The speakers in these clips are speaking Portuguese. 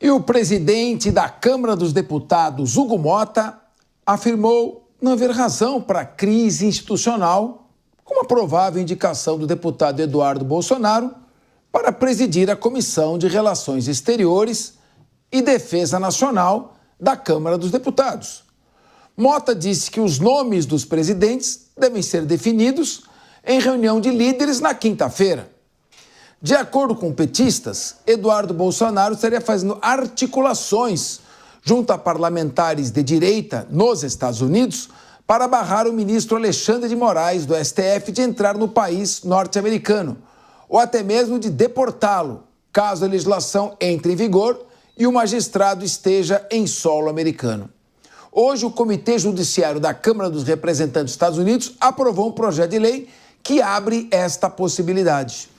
E o presidente da Câmara dos Deputados, Hugo Motta, afirmou não haver razão para a crise institucional, com a provável indicação do deputado Eduardo Bolsonaro para presidir a Comissão de Relações Exteriores e Defesa Nacional da Câmara dos Deputados. Motta disse que os nomes dos presidentes devem ser definidos em reunião de líderes na quinta-feira. De acordo com petistas, Eduardo Bolsonaro estaria fazendo articulações junto a parlamentares de direita nos Estados Unidos para barrar o ministro Alexandre de Moraes, do STF, de entrar no país norte-americano, ou até mesmo de deportá-lo, caso a legislação entre em vigor e o magistrado esteja em solo americano. Hoje, o Comitê Judiciário da Câmara dos Representantes dos Estados Unidos aprovou um projeto de lei que abre esta possibilidade.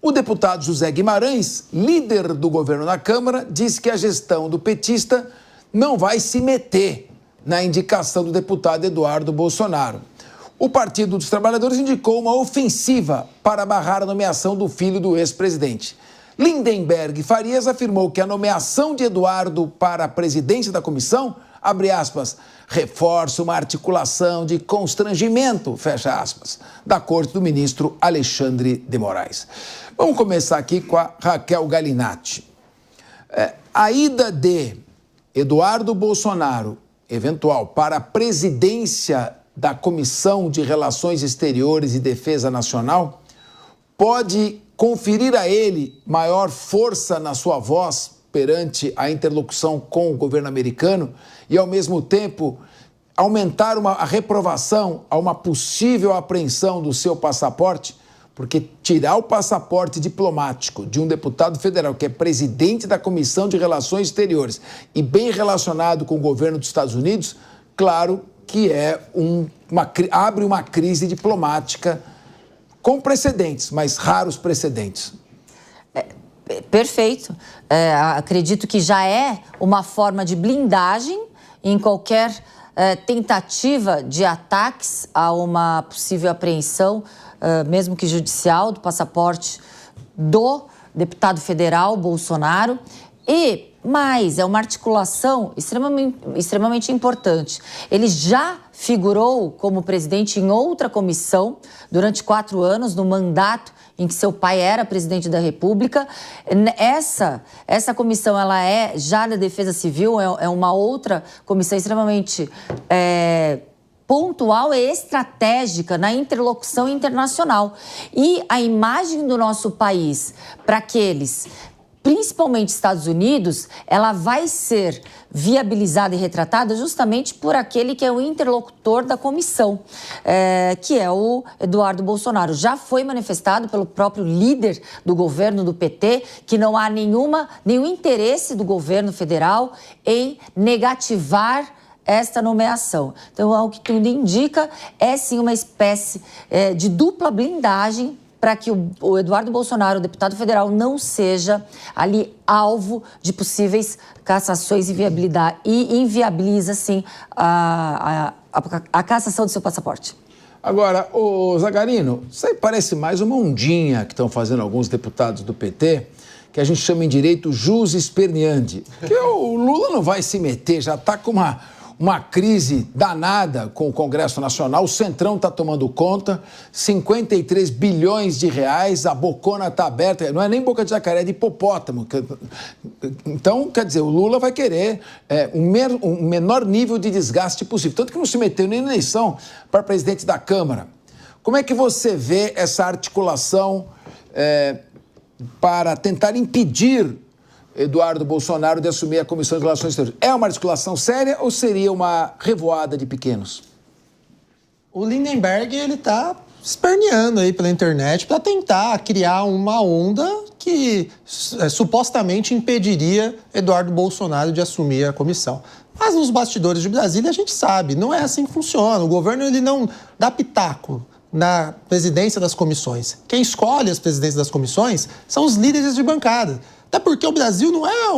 O deputado José Guimarães, líder do governo na Câmara, disse que a gestão do petista não vai se meter na indicação do deputado Eduardo Bolsonaro. O Partido dos Trabalhadores indicou uma ofensiva para barrar a nomeação do filho do ex-presidente. Lindenberg Farias afirmou que a nomeação de Eduardo para a presidência da comissão, abre aspas, reforça uma articulação de constrangimento, fecha aspas, da corte do ministro Alexandre de Moraes. Vamos começar aqui com a Raquel Galinatti. A ida de Eduardo Bolsonaro, eventual, para a presidência da Comissão de Relações Exteriores e Defesa Nacional pode conferir a ele maior força na sua voz perante a interlocução com o governo americano e, ao mesmo tempo, aumentar a reprovação a uma possível apreensão do seu passaporte, porque tirar o passaporte diplomático de um deputado federal que é presidente da Comissão de Relações Exteriores e bem relacionado com o governo dos Estados Unidos, claro que abre uma crise diplomática com precedentes, mas raros precedentes. Perfeito. Acredito que já é uma forma de blindagem em qualquer tentativa de ataques a uma possível apreensão, mesmo que judicial, do passaporte do deputado federal Bolsonaro. E mais, é uma articulação extremamente importante. Ele já figurou como presidente em outra comissão durante 4 anos, no mandato em que seu pai era presidente da República. Essa comissão, ela é já da Defesa Civil, é uma outra comissão extremamente pontual e estratégica na interlocução internacional. E a imagem do nosso país para aqueles, principalmente Estados Unidos, ela vai ser viabilizada e retratada justamente por aquele que é o interlocutor da comissão, que é o Eduardo Bolsonaro. Já foi manifestado pelo próprio líder do governo do PT que não há nenhum interesse do governo federal em negativar esta nomeação. Então, ao que tudo indica, é sim uma espécie de dupla blindagem para que o Eduardo Bolsonaro, o deputado federal, não seja ali alvo de possíveis cassações e inviabiliza, sim, a cassação do seu passaporte. Agora, ô Zagarino, isso aí parece mais uma ondinha que estão fazendo alguns deputados do PT, que a gente chama em direito jus esperneandi. Porque o Lula não vai se meter, já está com uma crise danada com o Congresso Nacional, o Centrão está tomando conta, 53 bilhões de reais, a bocona está aberta, não é nem boca de jacaré, é de hipopótamo. Então, quer dizer, o Lula vai querer um menor nível de desgaste possível, tanto que não se meteu nem na eleição para presidente da Câmara. Como é que você vê essa articulação para tentar impedir Eduardo Bolsonaro de assumir a Comissão de Relações Exteriores? É uma articulação séria ou seria uma revoada de pequenos? O Lindenberg, ele tá esperneando aí pela internet para tentar criar uma onda que supostamente impediria Eduardo Bolsonaro de assumir a comissão. Mas nos bastidores de Brasília a gente sabe, não é assim que funciona. O governo, ele não dá pitaco na presidência das comissões. Quem escolhe as presidências das comissões são os líderes de bancada. Até porque o Brasil não é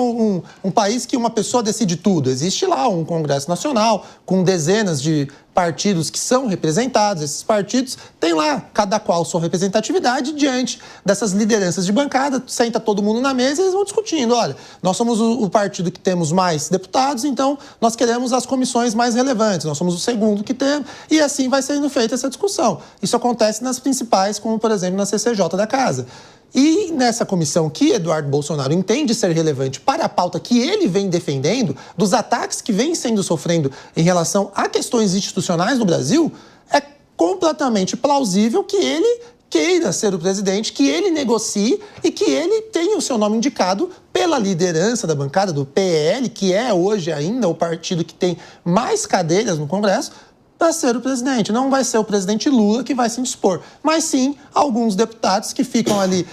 um país que uma pessoa decide tudo. Existe lá um Congresso Nacional com dezenas de partidos que são representados. Esses partidos têm lá, cada qual sua representatividade diante dessas lideranças de bancada, senta todo mundo na mesa e eles vão discutindo. Olha, nós somos o partido que temos mais deputados, então nós queremos as comissões mais relevantes, nós somos o segundo que temos, e assim vai sendo feita essa discussão. Isso acontece nas principais, como por exemplo na CCJ da Casa. E nessa comissão que Eduardo Bolsonaro entende ser relevante para a pauta que ele vem defendendo, dos ataques que vem sendo sofrendo em relação a questões institucionais no Brasil, é completamente plausível que ele queira ser o presidente, que ele negocie e que ele tenha o seu nome indicado pela liderança da bancada do PL, que é hoje ainda o partido que tem mais cadeiras no Congresso, para ser o presidente. Não vai ser o presidente Lula que vai se indispor, mas sim alguns deputados que ficam ali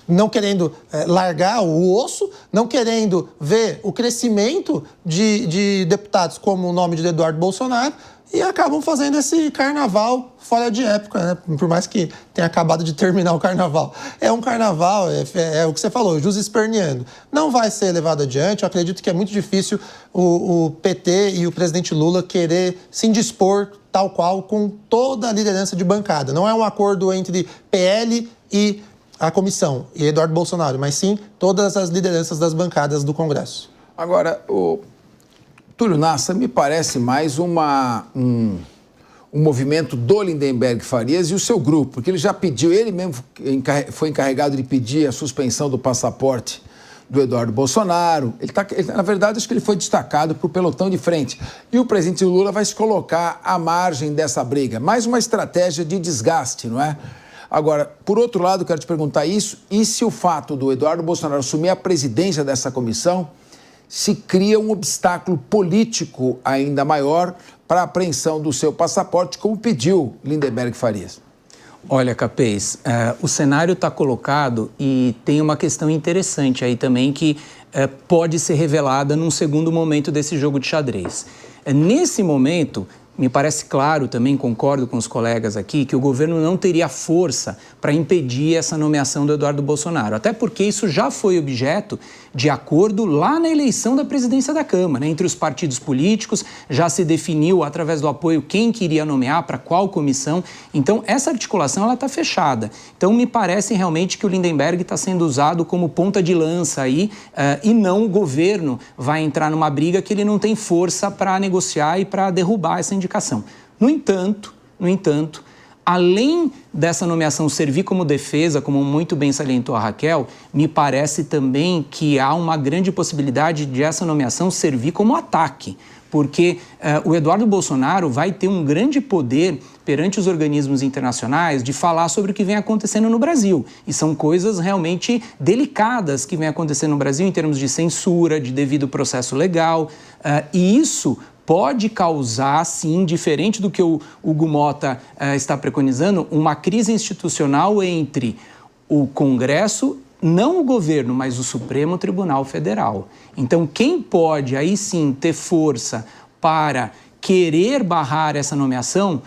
não querendo largar o osso, não querendo ver o crescimento de deputados como o nome de Eduardo Bolsonaro e acabam fazendo esse carnaval fora de época, né? Por mais que tenha acabado de terminar o carnaval. É um carnaval, é o que você falou, jus esperneando. Não vai ser levado adiante, eu acredito que é muito difícil o PT e o presidente Lula querer se indispor tal qual com toda a liderança de bancada. Não é um acordo entre PL e a comissão e Eduardo Bolsonaro, mas sim todas as lideranças das bancadas do Congresso. Agora, o Túlio Nassa me parece mais um movimento do Lindenberg Farias e o seu grupo, porque ele já pediu, ele mesmo foi encarregado de pedir a suspensão do passaporte do Eduardo Bolsonaro. Na verdade, acho que ele foi destacado para o pelotão de frente. E o presidente Lula vai se colocar à margem dessa briga. Mais uma estratégia de desgaste, não é? Agora, por outro lado, eu quero te perguntar isso, e se o fato do Eduardo Bolsonaro assumir a presidência dessa comissão se cria um obstáculo político ainda maior para a apreensão do seu passaporte, como pediu Lindenberg Farias? Olha, Capês, o cenário está colocado e tem uma questão interessante aí também que pode ser revelada num segundo momento desse jogo de xadrez. Nesse momento, me parece claro, também concordo com os colegas aqui, que o governo não teria força para impedir essa nomeação do Eduardo Bolsonaro. Até porque isso já foi objeto de acordo lá na eleição da presidência da Câmara, entre os partidos políticos, já se definiu através do apoio quem queria nomear para qual comissão. Então, essa articulação ela está fechada. Então, me parece realmente que o Lindenberg está sendo usado como ponta de lança aí e não o governo vai entrar numa briga que ele não tem força para negociar e para derrubar essa indicação. No entanto, além dessa nomeação servir como defesa, como muito bem salientou a Raquel, me parece também que há uma grande possibilidade de essa nomeação servir como ataque, porque o Eduardo Bolsonaro vai ter um grande poder perante os organismos internacionais de falar sobre o que vem acontecendo no Brasil. E são coisas realmente delicadas que vem acontecendo no Brasil em termos de censura, de devido processo legal, e isso pode causar, sim, diferente do que o Hugo Mota está preconizando, uma crise institucional entre o Congresso, não o governo, mas o Supremo Tribunal Federal. Então, quem pode, aí sim, ter força para querer barrar essa nomeação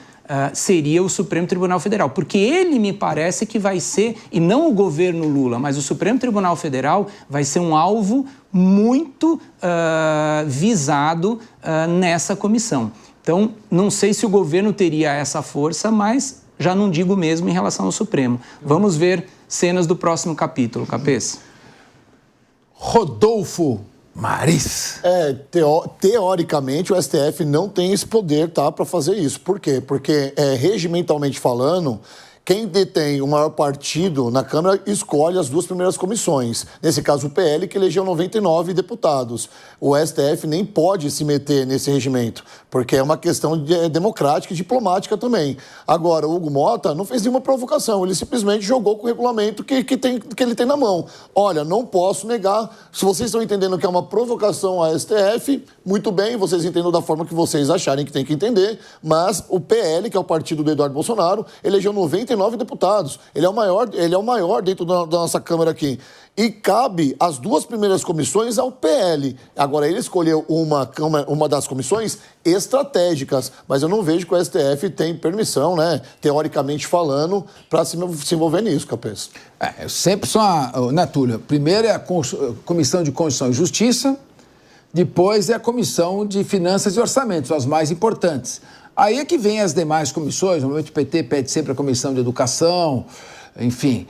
seria o Supremo Tribunal Federal, porque ele me parece que vai ser, e não o governo Lula, mas o Supremo Tribunal Federal vai ser um alvo muito visado nessa comissão. Então, não sei se o governo teria essa força, mas já não digo mesmo em relação ao Supremo. Vamos ver cenas do próximo capítulo, Capês. Rodolfo Maris. Teoricamente, o STF não tem esse poder, tá, para fazer isso. Por quê? Porque, regimentalmente falando, quem detém o maior partido na Câmara escolhe as duas primeiras comissões. Nesse caso, o PL, que elegeu 99 deputados. O STF nem pode se meter nesse regimento, porque é uma questão democrática e diplomática também. Agora, o Hugo Mota não fez nenhuma provocação, ele simplesmente jogou com o regulamento que ele tem na mão. Olha, não posso negar, se vocês estão entendendo que é uma provocação à STF, muito bem, vocês entendam da forma que vocês acharem que tem que entender, mas o PL, que é o partido do Eduardo Bolsonaro, elegeu 99 deputados. Ele é o maior dentro da nossa Câmara aqui. E cabe as duas primeiras comissões ao PL. Agora, ele escolheu uma das comissões estratégicas, mas eu não vejo que o STF tem permissão, né, teoricamente falando, para se envolver nisso, Capês. Sempre só, né, Túlio? Primeiro é a Comissão de Constituição e Justiça, depois é a Comissão de Finanças e Orçamentos, as mais importantes. Aí é que vem as demais comissões, normalmente o PT pede sempre a Comissão de Educação, enfim.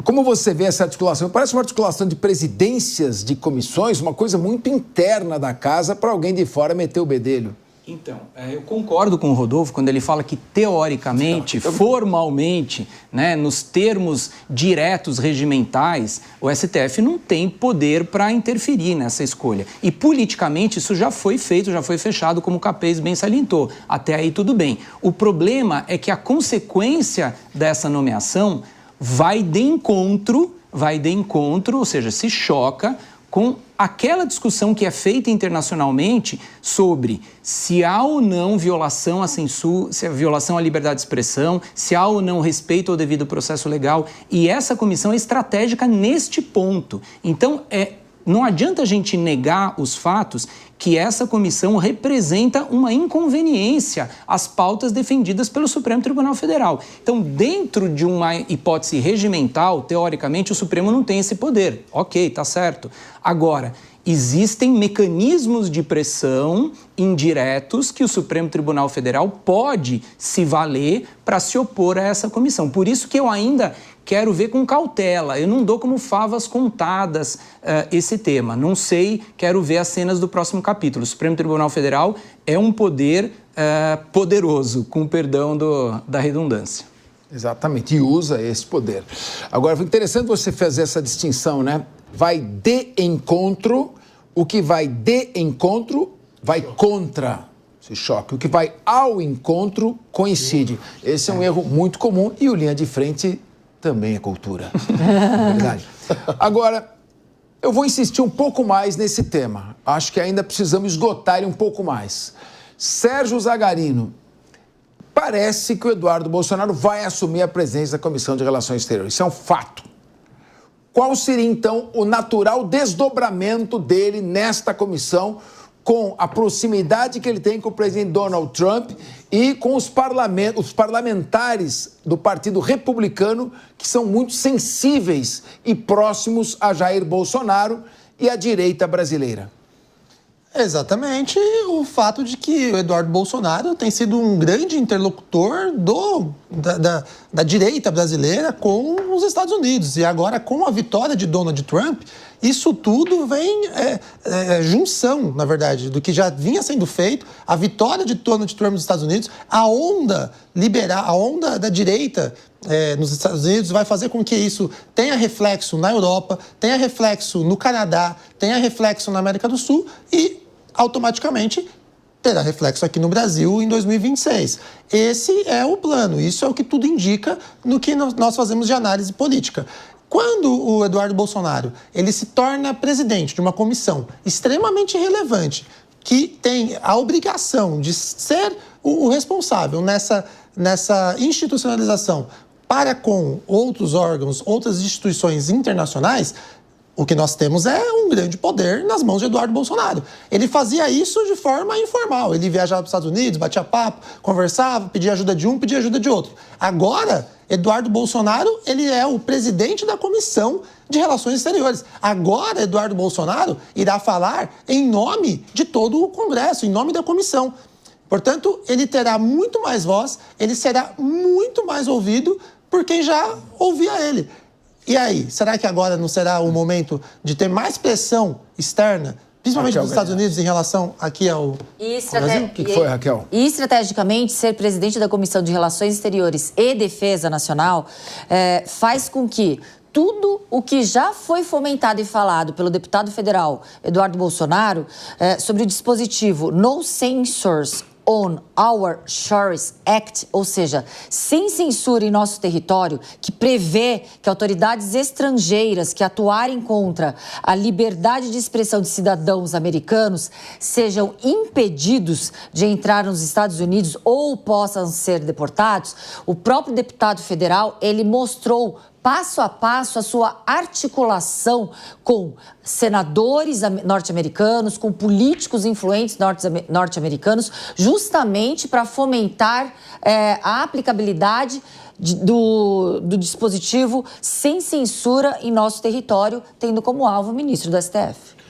Como você vê essa articulação? Parece uma articulação de presidências de comissões, uma coisa muito interna da casa para alguém de fora meter o bedelho. Então, eu concordo com o Rodolfo quando ele fala que, teoricamente, formalmente, né, nos termos diretos regimentais, o STF não tem poder para interferir nessa escolha. E, politicamente, isso já foi feito, já foi fechado, como o Capês bem salientou. Até aí, tudo bem. O problema é que a consequência dessa nomeação vai de encontro, ou seja, se choca com aquela discussão que é feita internacionalmente sobre se há ou não violação à censura, se há violação à liberdade de expressão, se há ou não respeito ao devido processo legal. E essa comissão é estratégica neste ponto. Então, não adianta a gente negar os fatos que essa comissão representa uma inconveniência às pautas defendidas pelo Supremo Tribunal Federal. Então, dentro de uma hipótese regimental, teoricamente, o Supremo não tem esse poder. Ok, tá certo. Agora, existem mecanismos de pressão indiretos que o Supremo Tribunal Federal pode se valer para se opor a essa comissão. Por isso que eu ainda quero ver com cautela. Eu não dou como favas contadas esse tema. Não sei, quero ver as cenas do próximo capítulo. O Supremo Tribunal Federal é um poder poderoso, com perdão da redundância. Exatamente, e usa esse poder. Agora, foi interessante você fazer essa distinção, né? Vai de encontro, o que vai de encontro vai contra esse choque. O que vai ao encontro coincide. Esse é um erro muito comum e o linha de frente também é cultura. É verdade. Agora, eu vou insistir um pouco mais nesse tema. Acho que ainda precisamos esgotar ele um pouco mais. Sérgio Zagarino, parece que o Eduardo Bolsonaro vai assumir a presidência da Comissão de Relações Exteriores. Isso é um fato. Qual seria, então, o natural desdobramento dele nesta comissão, com a proximidade que ele tem com o presidente Donald Trump e com os parlamentares do Partido Republicano, que são muito sensíveis e próximos a Jair Bolsonaro e à direita brasileira? Exatamente o fato de que o Eduardo Bolsonaro tem sido um grande interlocutor da direita brasileira com os Estados Unidos. E agora, com a vitória de Donald Trump, isso tudo vem junção, na verdade, do que já vinha sendo feito. A vitória de Donald Trump nos Estados Unidos, a onda da direita nos Estados Unidos vai fazer com que isso tenha reflexo na Europa, tenha reflexo no Canadá, tenha reflexo na América do Sul e, automaticamente, terá reflexo aqui no Brasil em 2026. Esse é o plano, isso é o que tudo indica no que nós fazemos de análise política. Quando o Eduardo Bolsonaro ele se torna presidente de uma comissão extremamente relevante, que tem a obrigação de ser o responsável nessa institucionalização para com outros órgãos, outras instituições internacionais, o que nós temos é um grande poder nas mãos de Eduardo Bolsonaro. Ele fazia isso de forma informal. Ele viajava para os Estados Unidos, batia papo, conversava, pedia ajuda de um, pedia ajuda de outro. Agora, Eduardo Bolsonaro, ele é o presidente da Comissão de Relações Exteriores. Agora, Eduardo Bolsonaro irá falar em nome de todo o Congresso, em nome da comissão. Portanto, ele terá muito mais voz, ele será muito mais ouvido por quem já ouvia ele. E aí, será que agora não será o momento de ter mais pressão externa, principalmente dos Estados Unidos, em relação aqui ao Brasil? O que foi, Raquel? E, estrategicamente, ser presidente da Comissão de Relações Exteriores e Defesa Nacional faz com que tudo o que já foi fomentado e falado pelo deputado federal Eduardo Bolsonaro sobre o dispositivo No Censors on Our Shores Act, ou seja, sem censura em nosso território, que prevê que autoridades estrangeiras que atuarem contra a liberdade de expressão de cidadãos americanos sejam impedidos de entrar nos Estados Unidos ou possam ser deportados. O próprio deputado federal, ele mostrou passo a passo a sua articulação com senadores norte-americanos, com políticos influentes norte-americanos, justamente para fomentar a aplicabilidade do dispositivo sem censura em nosso território, tendo como alvo o ministro do STF.